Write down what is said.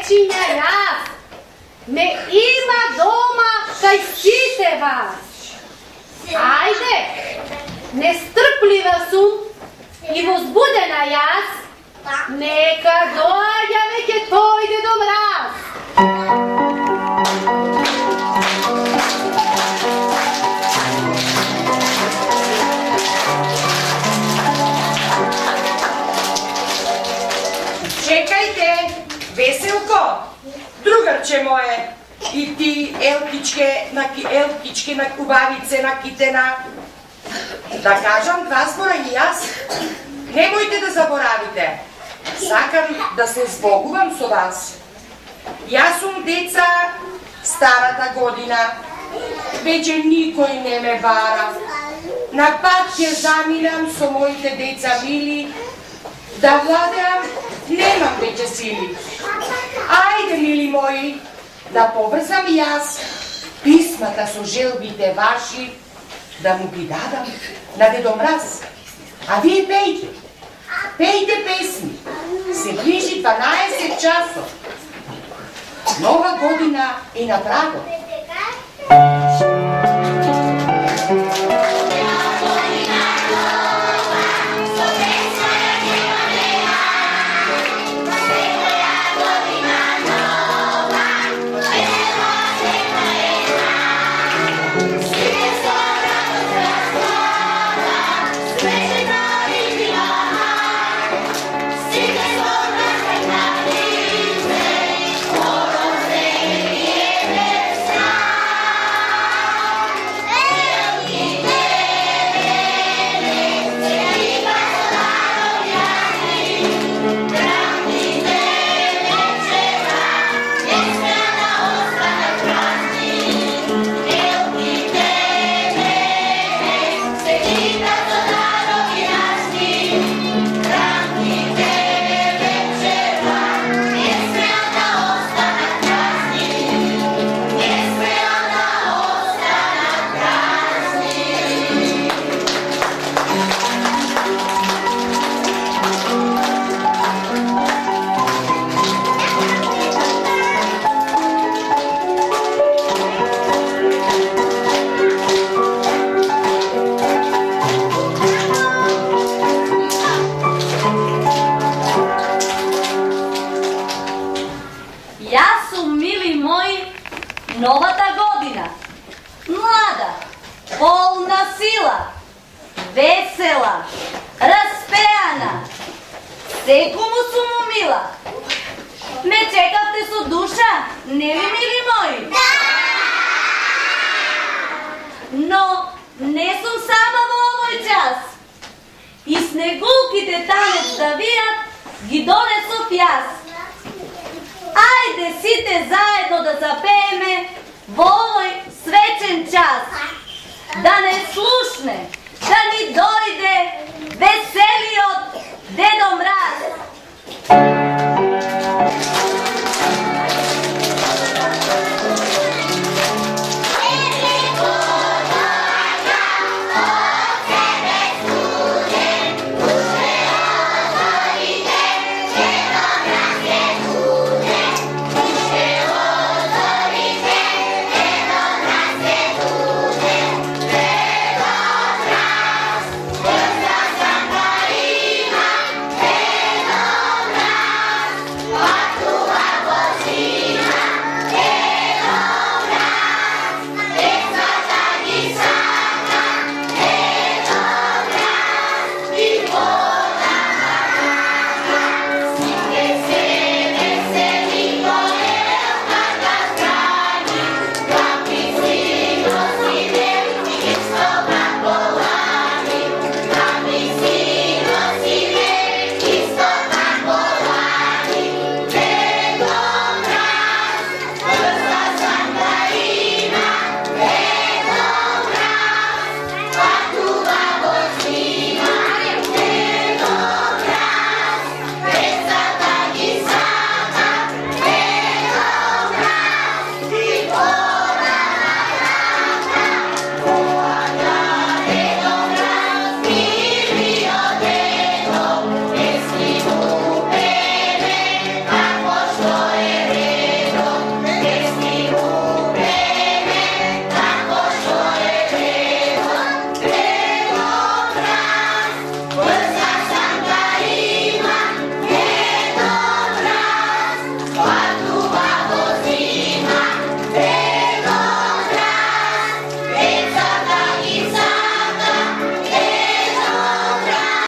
вечinja jaz. Me ima doma kaj site vas. Ajde, nestrpljiva sum i возбудена jaz. Neka dođa veke to ide do mraz. Čekajte, Veselko, drugarče moje, i ti elkičke na kubavice nakitena. Da kažem dva zbora i jaz, nemojte da zaboravite, sakam da se zboguvam so vas. Jaz sum deca starata godina, veće nikoj ne me vara. Na patke zamiljam so mojite deca mili, da vladam nemam veće sili. Ajde, mili moji, da pobrzam jaz, pismata su želbite vaši, da mu gi dadam na Dedo Mraz. A vi pejte, pejte pesmi, se bliži 12 časov. Nova godina je na pragu. Новата година, млада, полна сила, весела, разпеяна, секому сум мила. Ме чекавте со душа, не ли, мили мои? Да! Но не сум сама во овој час. И снегулките танец да вијат, ги донесов јас. Ajde site zajedno da zapeme v ovoj svečen čas, da ne slušne, da ni dojde veseli od Dedo Mraz.